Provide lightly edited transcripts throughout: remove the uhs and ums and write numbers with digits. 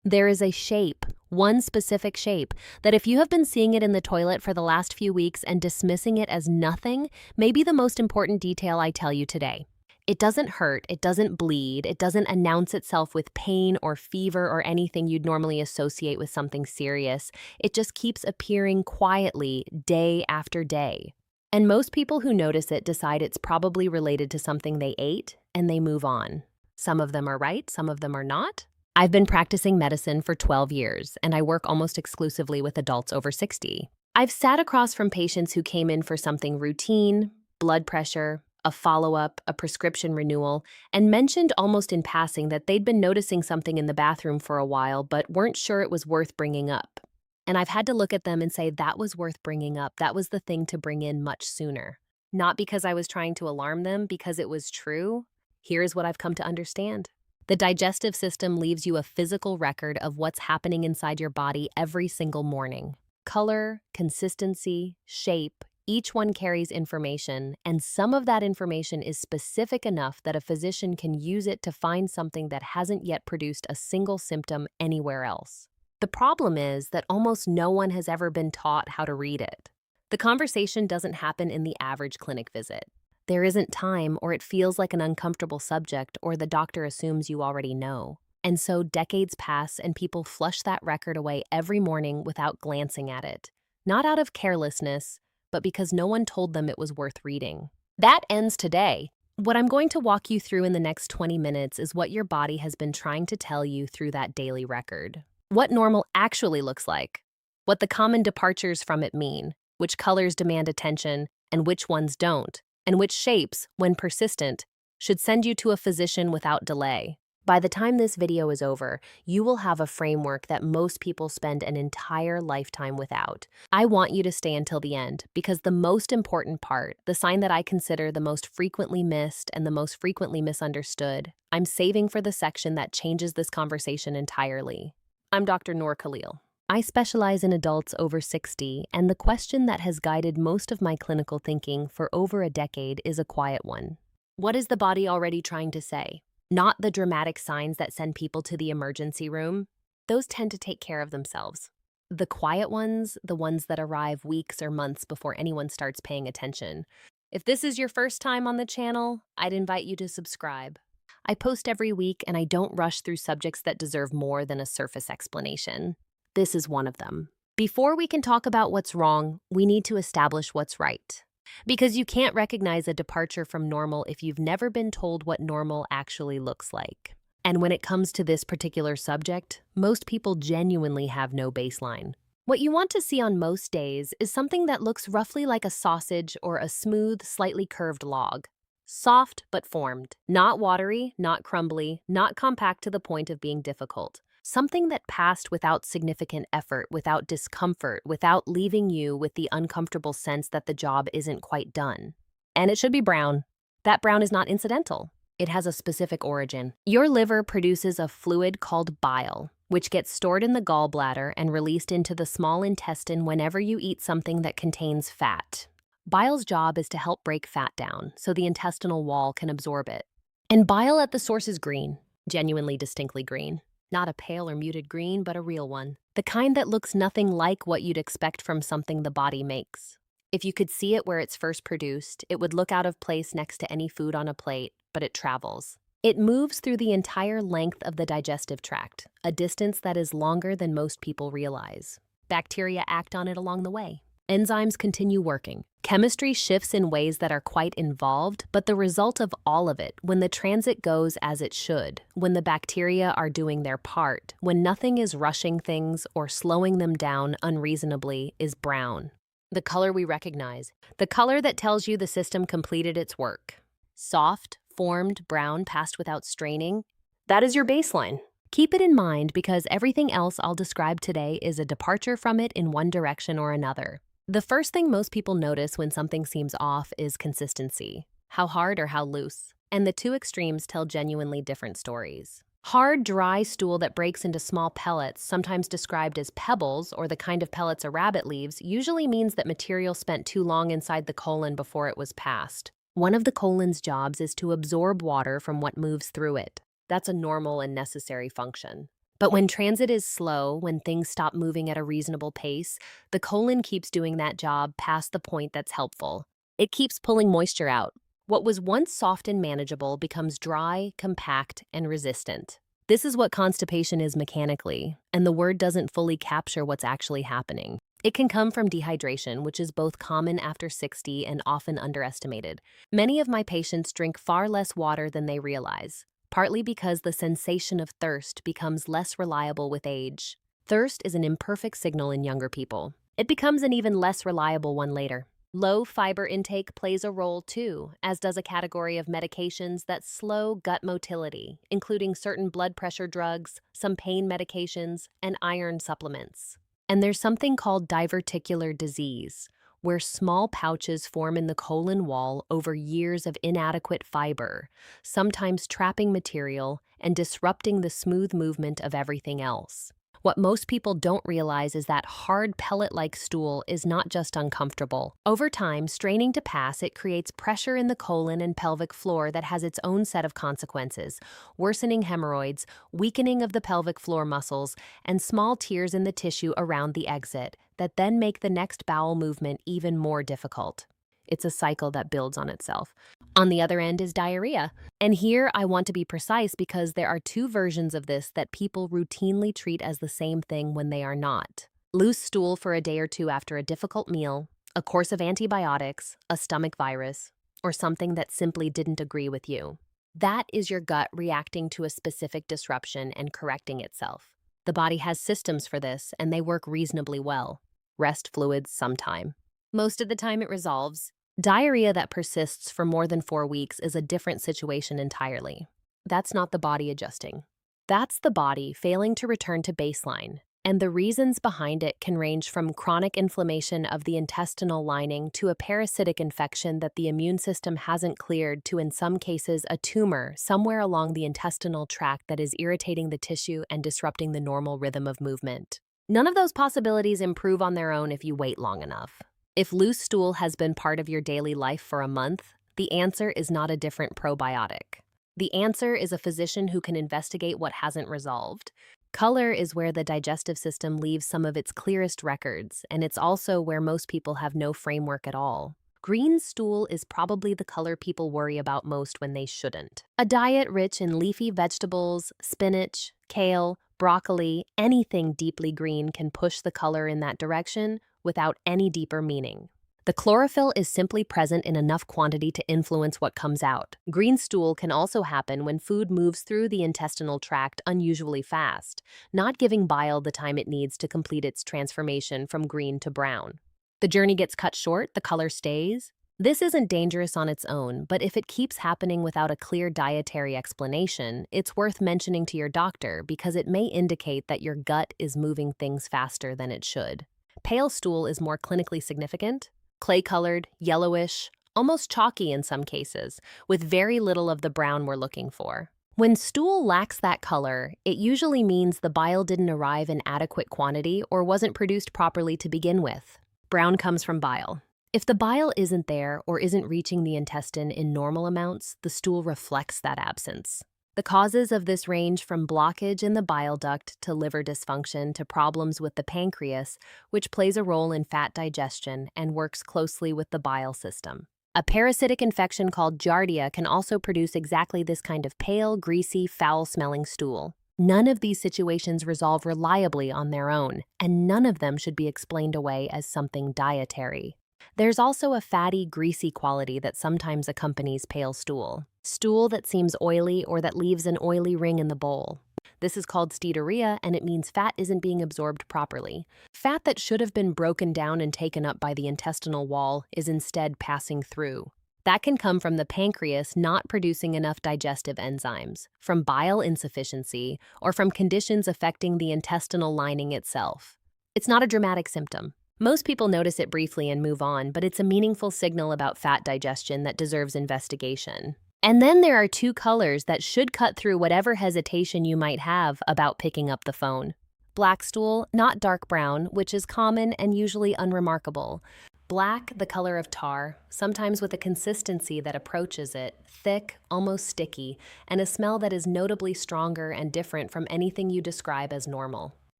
There is a shape, one specific shape, that if you have been seeing it in the toilet for the last few weeks and dismissing it as nothing, may be the most important detail I tell you today. It doesn't hurt, it doesn't bleed, it doesn't announce itself with pain or fever or anything you'd normally associate with something serious. It just keeps appearing quietly day after day. And most people who notice it decide it's probably related to something they ate, and they move on. Some of them are right, some of them are not. I've been practicing medicine for 12 years, and I work almost exclusively with adults over 60. I've sat across from patients who came in for something routine, blood pressure, a follow-up, a prescription renewal, and mentioned almost in passing that they'd been noticing something in the bathroom for a while but weren't sure it was worth bringing up. And I've had to look at them and say that was worth bringing up. That was the thing to bring in much sooner. Not because I was trying to alarm them, because it was true. Here's what I've come to understand. The digestive system leaves you a physical record of what's happening inside your body every single morning. Color, consistency, shape, each one carries information, and some of that information is specific enough that a physician can use it to find something that hasn't yet produced a single symptom anywhere else. The problem is that almost no one has ever been taught how to read it. The conversation doesn't happen in the average clinic visit. There isn't time, or it feels like an uncomfortable subject, or the doctor assumes you already know. And so decades pass and people flush that record away every morning without glancing at it. Not out of carelessness, but because no one told them it was worth reading. That ends today. What I'm going to walk you through in the next 20 minutes is what your body has been trying to tell you through that daily record. What normal actually looks like. What the common departures from it mean. Which colors demand attention and which ones don't. And which shapes, when persistent, should send you to a physician without delay. By the time this video is over, you will have a framework that most people spend an entire lifetime without. I want you to stay until the end, because the most important part, the sign that I consider the most frequently missed and the most frequently misunderstood, I'm saving for the section that changes this conversation entirely. I'm Dr. Noor Khalil. I specialize in adults over 60, and the question that has guided most of my clinical thinking for over a decade is a quiet one. What is the body already trying to say? Not the dramatic signs that send people to the emergency room. Those tend to take care of themselves. The quiet ones, the ones that arrive weeks or months before anyone starts paying attention. If this is your first time on the channel, I'd invite you to subscribe. I post every week, and I don't rush through subjects that deserve more than a surface explanation. This is one of them. Before we can talk about what's wrong, we need to establish what's right. Because you can't recognize a departure from normal if you've never been told what normal actually looks like. And when it comes to this particular subject, most people genuinely have no baseline. What you want to see on most days is something that looks roughly like a sausage or a smooth, slightly curved log. Soft but formed. Not watery, not crumbly, not compact to the point of being difficult. Something that passed without significant effort, without discomfort, without leaving you with the uncomfortable sense that the job isn't quite done. And it should be brown. That brown is not incidental. It has a specific origin. Your liver produces a fluid called bile, which gets stored in the gallbladder and released into the small intestine whenever you eat something that contains fat. Bile's job is to help break fat down so the intestinal wall can absorb it. And bile at the source is green, genuinely distinctly green. Not a pale or muted green, but a real one. The kind that looks nothing like what you'd expect from something the body makes. If you could see it where it's first produced, it would look out of place next to any food on a plate, but it travels. It moves through the entire length of the digestive tract, a distance that is longer than most people realize. Bacteria act on it along the way. Enzymes continue working. Chemistry shifts in ways that are quite involved, but the result of all of it, when the transit goes as it should, when the bacteria are doing their part, when nothing is rushing things or slowing them down unreasonably, is brown. The color we recognize. The color that tells you the system completed its work. Soft, formed, brown, passed without straining. That is your baseline. Keep it in mind because everything else I'll describe today is a departure from it in one direction or another. The first thing most people notice when something seems off is consistency. How hard or how loose. And the two extremes tell genuinely different stories. Hard, dry stool that breaks into small pellets, sometimes described as pebbles or the kind of pellets a rabbit leaves, usually means that material spent too long inside the colon before it was passed. One of the colon's jobs is to absorb water from what moves through it. That's a normal and necessary function. But when transit is slow, when things stop moving at a reasonable pace, the colon keeps doing that job past the point that's helpful. It keeps pulling moisture out. What was once soft and manageable becomes dry, compact, and resistant. This is what constipation is mechanically, and the word doesn't fully capture what's actually happening. It can come from dehydration, which is both common after 60 and often underestimated. Many of my patients drink far less water than they realize, partly because the sensation of thirst becomes less reliable with age. Thirst is an imperfect signal in younger people. It becomes an even less reliable one later. Low fiber intake plays a role too, as does a category of medications that slow gut motility, including certain blood pressure drugs, some pain medications, and iron supplements. And there's something called diverticular disease, where small pouches form in the colon wall over years of inadequate fiber, sometimes trapping material and disrupting the smooth movement of everything else. What most people don't realize is that hard pellet-like stool is not just uncomfortable. Over time, straining to pass, it creates pressure in the colon and pelvic floor that has its own set of consequences: worsening hemorrhoids, weakening of the pelvic floor muscles, and small tears in the tissue around the exit that then make the next bowel movement even more difficult. It's a cycle that builds on itself. On the other end is diarrhea. And here I want to be precise because there are two versions of this that people routinely treat as the same thing when they are not. Loose stool for a day or two after a difficult meal, a course of antibiotics, a stomach virus, or something that simply didn't agree with you. That is your gut reacting to a specific disruption and correcting itself. The body has systems for this, and they work reasonably well. Rest fluids sometime. Most of the time it resolves. Diarrhea that persists for more than 4 weeks is a different situation entirely. That's not the body adjusting. That's the body failing to return to baseline, and the reasons behind it can range from chronic inflammation of the intestinal lining to a parasitic infection that the immune system hasn't cleared to, in some cases, a tumor somewhere along the intestinal tract that is irritating the tissue and disrupting the normal rhythm of movement. None of those possibilities improve on their own if you wait long enough. If loose stool has been part of your daily life for a month, the answer is not a different probiotic. The answer is a physician who can investigate what hasn't resolved. Color is where the digestive system leaves some of its clearest records, and it's also where most people have no framework at all. Green stool is probably the color people worry about most when they shouldn't. A diet rich in leafy vegetables, spinach, kale, broccoli, anything deeply green can push the color in that direction without any deeper meaning. The chlorophyll is simply present in enough quantity to influence what comes out. Green stool can also happen when food moves through the intestinal tract unusually fast, not giving bile the time it needs to complete its transformation from green to brown. The journey gets cut short, the color stays. This isn't dangerous on its own, but if it keeps happening without a clear dietary explanation, it's worth mentioning to your doctor because it may indicate that your gut is moving things faster than it should. Pale stool is more clinically significant, clay-colored, yellowish, almost chalky in some cases, with very little of the brown we're looking for. When stool lacks that color, it usually means the bile didn't arrive in adequate quantity or wasn't produced properly to begin with. Brown comes from bile. If the bile isn't there or isn't reaching the intestine in normal amounts, the stool reflects that absence. The causes of this range from blockage in the bile duct to liver dysfunction to problems with the pancreas, which plays a role in fat digestion and works closely with the bile system. A parasitic infection called giardia can also produce exactly this kind of pale, greasy, foul-smelling stool. None of these situations resolve reliably on their own, and none of them should be explained away as something dietary. There's also a fatty, greasy quality that sometimes accompanies pale stool. Stool that seems oily or that leaves an oily ring in the bowl. This is called steatorrhea, and it means fat isn't being absorbed properly. Fat that should have been broken down and taken up by the intestinal wall is instead passing through. That can come from the pancreas not producing enough digestive enzymes, from bile insufficiency, or from conditions affecting the intestinal lining itself. It's not a dramatic symptom. Most people notice it briefly and move on, but it's a meaningful signal about fat digestion that deserves investigation. And then there are two colors that should cut through whatever hesitation you might have about picking up the phone. Black stool, not dark brown, which is common and usually unremarkable. Black, the color of tar, sometimes with a consistency that approaches it, thick, almost sticky, and a smell that is notably stronger and different from anything you describe as normal.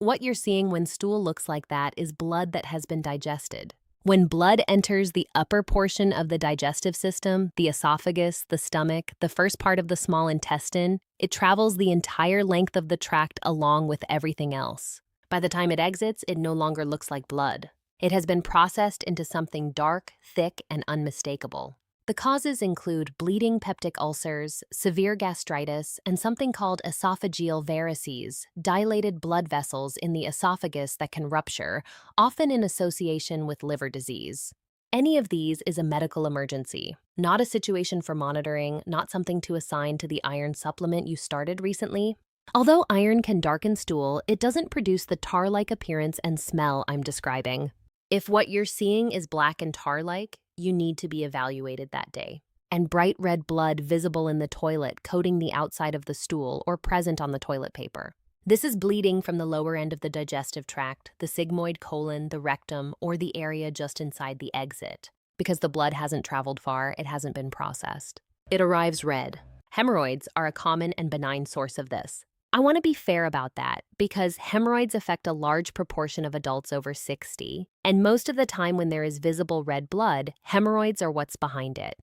What you're seeing when stool looks like that is blood that has been digested. When blood enters the upper portion of the digestive system, the esophagus, the stomach, the first part of the small intestine, it travels the entire length of the tract along with everything else. By the time it exits, it no longer looks like blood. It has been processed into something dark, thick, and unmistakable. The causes include bleeding peptic ulcers, severe gastritis, and something called esophageal varices, dilated blood vessels in the esophagus that can rupture, often in association with liver disease. Any of these is a medical emergency, not a situation for monitoring, not something to assign to the iron supplement you started recently. Although iron can darken stool, it doesn't produce the tar-like appearance and smell I'm describing. If what you're seeing is black and tar-like, you need to be evaluated that day. And bright red blood visible in the toilet coating the outside of the stool or present on the toilet paper. This is bleeding from the lower end of the digestive tract, the sigmoid colon, the rectum, or the area just inside the exit. Because the blood hasn't traveled far, it hasn't been processed. It arrives red. Hemorrhoids are a common and benign source of this. I want to be fair about that because hemorrhoids affect a large proportion of adults over 60, and most of the time when there is visible red blood, hemorrhoids are what's behind it.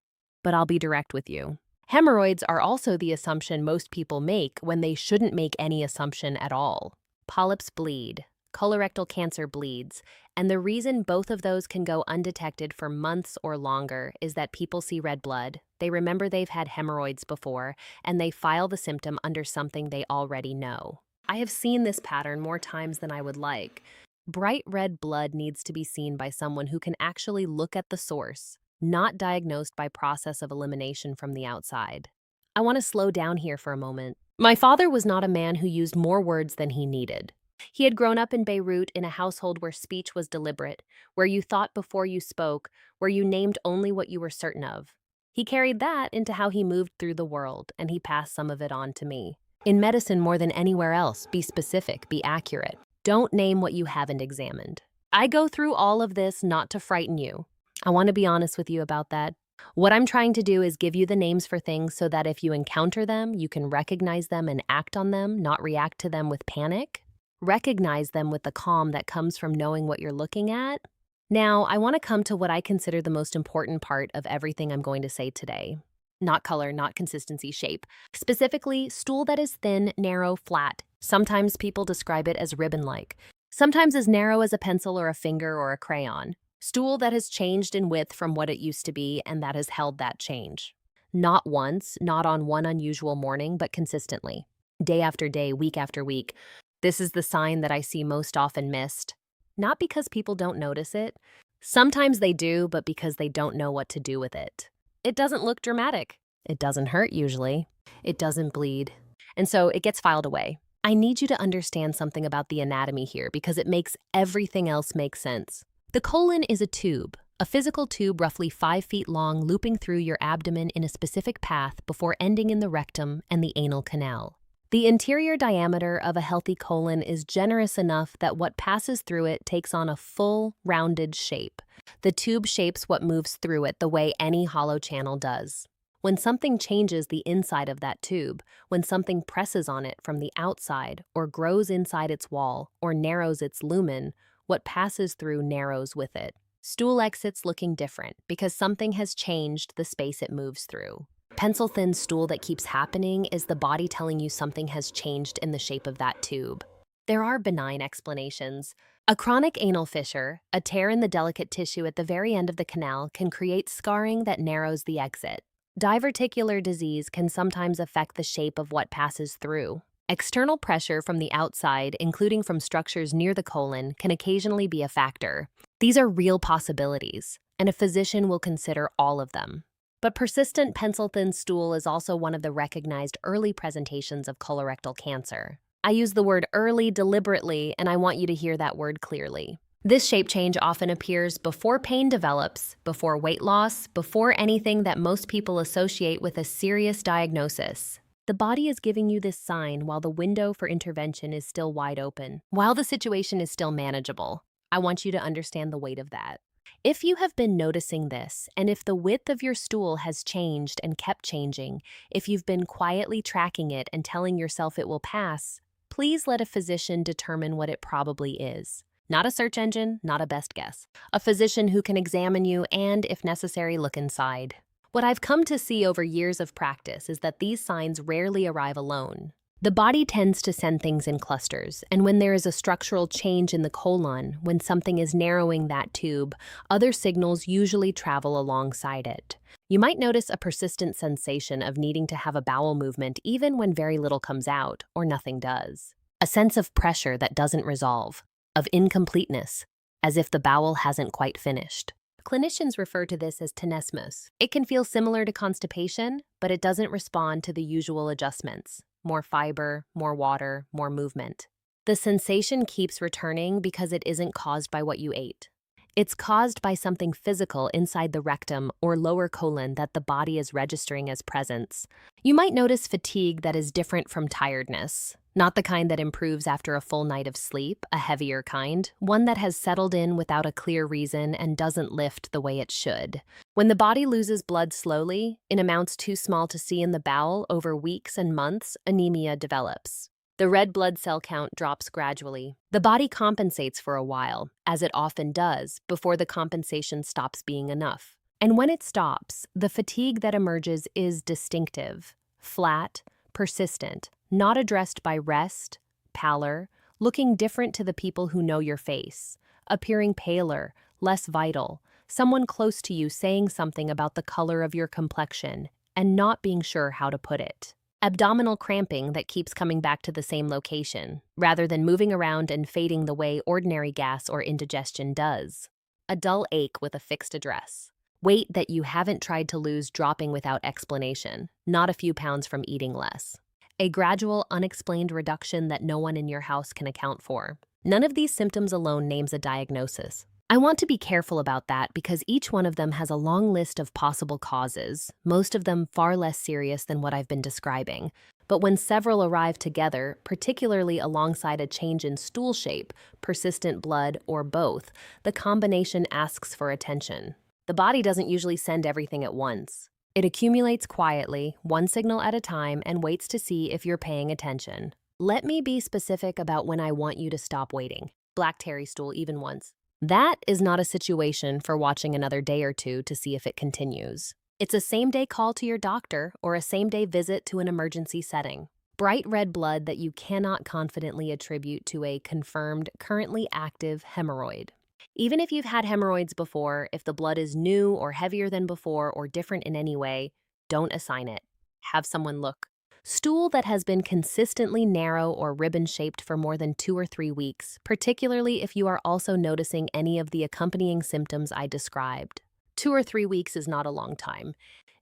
But I'll be direct with you. Hemorrhoids are also the assumption most people make when they shouldn't make any assumption at all. Polyps bleed, colorectal cancer bleeds, and the reason both of those can go undetected for months or longer is that people see red blood, they remember they've had hemorrhoids before, and they file the symptom under something they already know. I have seen this pattern more times than I would like. Bright red blood needs to be seen by someone who can actually look at the source, not diagnosed by process of elimination from the outside. I want to slow down here for a moment. My father was not a man who used more words than he needed. He had grown up in Beirut in a household where speech was deliberate, where you thought before you spoke, where you named only what you were certain of. He carried that into how he moved through the world, and he passed some of it on to me. In medicine, more than anywhere else, be specific, be accurate. Don't name what you haven't examined. I go through all of this not to frighten you. I want to be honest with you about that. What I'm trying to do is give you the names for things so that if you encounter them, you can recognize them and act on them, not react to them with panic. Recognize them with the calm that comes from knowing what you're looking at. Now, I want to come to what I consider the most important part of everything I'm going to say today. Not color, not consistency, shape. Specifically, stool that is thin, narrow, flat. Sometimes people describe it as ribbon-like. Sometimes as narrow as a pencil or a finger or a crayon. Stool that has changed in width from what it used to be and that has held that change. Not once, not on one unusual morning, but consistently. Day after day, week after week. This is the sign that I see most often missed. Not because people don't notice it. Sometimes they do, but because they don't know what to do with it. It doesn't look dramatic. It doesn't hurt usually. It doesn't bleed. And so it gets filed away. I need you to understand something about the anatomy here because it makes everything else make sense. The colon is a tube, a physical tube roughly 5 feet long looping through your abdomen in a specific path before ending in the rectum and the anal canal. The interior diameter of a healthy colon is generous enough that what passes through it takes on a full, rounded shape. The tube shapes what moves through it the way any hollow channel does. When something changes the inside of that tube, when something presses on it from the outside or grows inside its wall or narrows its lumen, what passes through narrows with it. Stool exits looking different because something has changed the space it moves through. Pencil-thin stool that keeps happening is the body telling you something has changed in the shape of that tube. There are benign explanations. A chronic anal fissure, a tear in the delicate tissue at the very end of the canal, can create scarring that narrows the exit. Diverticular disease can sometimes affect the shape of what passes through. External pressure from the outside, including from structures near the colon, can occasionally be a factor. These are real possibilities, and a physician will consider all of them. But persistent pencil-thin stool is also one of the recognized early presentations of colorectal cancer. I use the word early deliberately, and I want you to hear that word clearly. This shape change often appears before pain develops, before weight loss, before anything that most people associate with a serious diagnosis. The body is giving you this sign while the window for intervention is still wide open, while the situation is still manageable. I want you to understand the weight of that. If you have been noticing this, and if the width of your stool has changed and kept changing, if you've been quietly tracking it and telling yourself it will pass, please let a physician determine what it probably is. Not a search engine, not a best guess. A physician who can examine you and, if necessary, look inside. What I've come to see over years of practice is that these signs rarely arrive alone. The body tends to send things in clusters, and when there is a structural change in the colon, when something is narrowing that tube, other signals usually travel alongside it. You might notice a persistent sensation of needing to have a bowel movement even when very little comes out or nothing does. A sense of pressure that doesn't resolve, of incompleteness, as if the bowel hasn't quite finished. Clinicians refer to this as tenesmus. It can feel similar to constipation, but it doesn't respond to the usual adjustments. More fiber, more water, more movement. The sensation keeps returning because it isn't caused by what you ate. It's caused by something physical inside the rectum or lower colon that the body is registering as presence. You might notice fatigue that is different from tiredness, not the kind that improves after a full night of sleep, a heavier kind, one that has settled in without a clear reason and doesn't lift the way it should. When the body loses blood slowly, in amounts too small to see in the bowel over weeks and months, anemia develops. The red blood cell count drops gradually. The body compensates for a while, as it often does, before the compensation stops being enough. And when it stops, the fatigue that emerges is distinctive, flat, persistent, not addressed by rest, pallor, looking different to the people who know your face, appearing paler, less vital, someone close to you saying something about the color of your complexion, and not being sure how to put it. Abdominal cramping that keeps coming back to the same location, rather than moving around and fading the way ordinary gas or indigestion does. A dull ache with a fixed address. Weight that you haven't tried to lose dropping without explanation, not a few pounds from eating less. A gradual, unexplained reduction that no one in your house can account for. None of these symptoms alone names a diagnosis. I want to be careful about that because each one of them has a long list of possible causes, most of them far less serious than what I've been describing. But when several arrive together, particularly alongside a change in stool shape, persistent blood, or both, the combination asks for attention. The body doesn't usually send everything at once. It accumulates quietly, one signal at a time, and waits to see if you're paying attention. Let me be specific about when I want you to stop waiting. Black terry stool even once. That is not a situation for watching another day or two to see if it continues. It's a same-day call to your doctor or a same-day visit to an emergency setting. Bright red blood that you cannot confidently attribute to a confirmed, currently active hemorrhoid. Even if you've had hemorrhoids before, if the blood is new or heavier than before or different in any way, don't assign it. Have someone look. Stool that has been consistently narrow or ribbon-shaped for more than 2 or 3 weeks, particularly if you are also noticing any of the accompanying symptoms I described. 2 or 3 weeks is not a long time.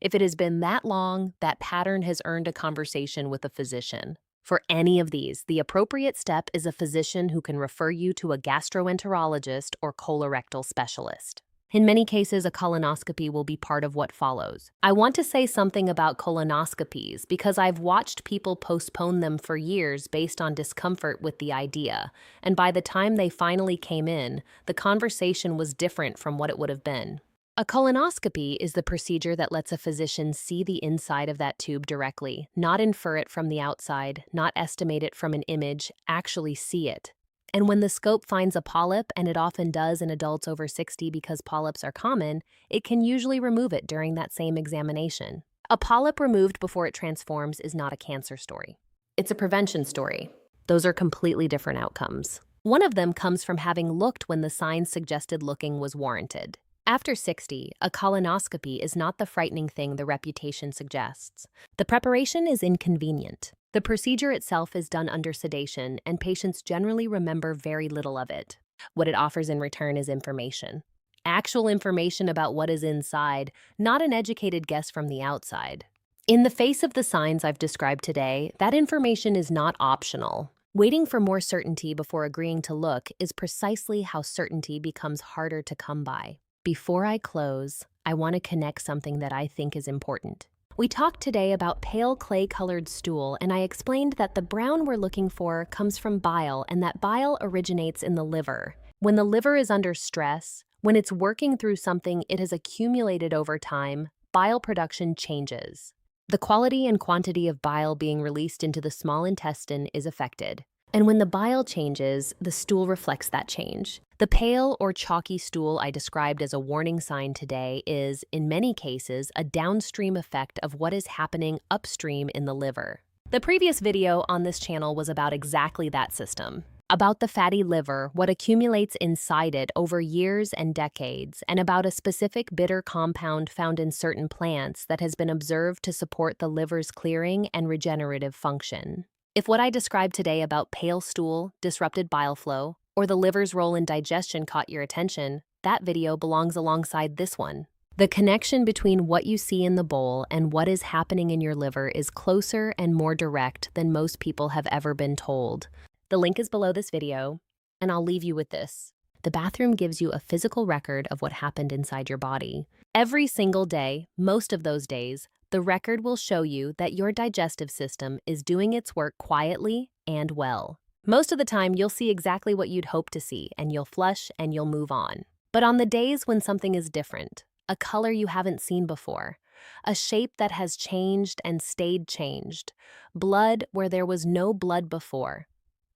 If it has been that long, that pattern has earned a conversation with a physician. For any of these, the appropriate step is a physician who can refer you to a gastroenterologist or colorectal specialist. In many cases, a colonoscopy will be part of what follows. I want to say something about colonoscopies because I've watched people postpone them for years based on discomfort with the idea, and by the time they finally came in, the conversation was different from what it would have been. A colonoscopy is the procedure that lets a physician see the inside of that tube directly, not infer it from the outside, not estimate it from an image, actually see it. And when the scope finds a polyp, and it often does in adults over 60 because polyps are common, it can usually remove it during that same examination. A polyp removed before it transforms is not a cancer story. It's a prevention story. Those are completely different outcomes. One of them comes from having looked when the signs suggested looking was warranted. After 60, a colonoscopy is not the frightening thing the reputation suggests. The preparation is inconvenient. The procedure itself is done under sedation, and patients generally remember very little of it. What it offers in return is information. Actual information about what is inside, not an educated guess from the outside. In the face of the signs I've described today, that information is not optional. Waiting for more certainty before agreeing to look is precisely how certainty becomes harder to come by. Before I close, I want to connect something that I think is important. We talked today about pale clay-colored stool, and I explained that the brown we're looking for comes from bile and that bile originates in the liver. When the liver is under stress, When it's working through something it has accumulated over time, bile production changes. The quality and quantity of bile being released into the small intestine is affected. And when the bile changes, the stool reflects that change. The pale or chalky stool I described as a warning sign today is, in many cases, a downstream effect of what is happening upstream in the liver. The previous video on this channel was about exactly that system. About the fatty liver, what accumulates inside it over years and decades, and about a specific bitter compound found in certain plants that has been observed to support the liver's clearing and regenerative function. If what I described today about pale stool, disrupted bile flow, or the liver's role in digestion caught your attention, that video belongs alongside this one. The connection between what you see in the bowl and what is happening in your liver is closer and more direct than most people have ever been told. The link is below this video, and I'll leave you with this. The bathroom gives you a physical record of what happened inside your body. Every single day, most of those days, the record will show you that your digestive system is doing its work quietly and well. Most of the time, you'll see exactly what you'd hope to see, and you'll flush and you'll move on. But on the days when something is different, a color you haven't seen before, a shape that has changed and stayed changed, blood where there was no blood before,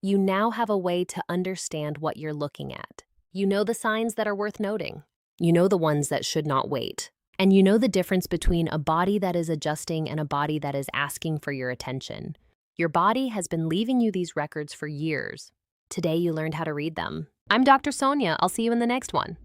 you now have a way to understand what you're looking at. You know the signs that are worth noting. You know the ones that should not wait. And you know the difference between a body that is adjusting and a body that is asking for your attention. Your body has been leaving you these records for years. Today you learned how to read them. I'm Dr. Sonia. I'll see you in the next one.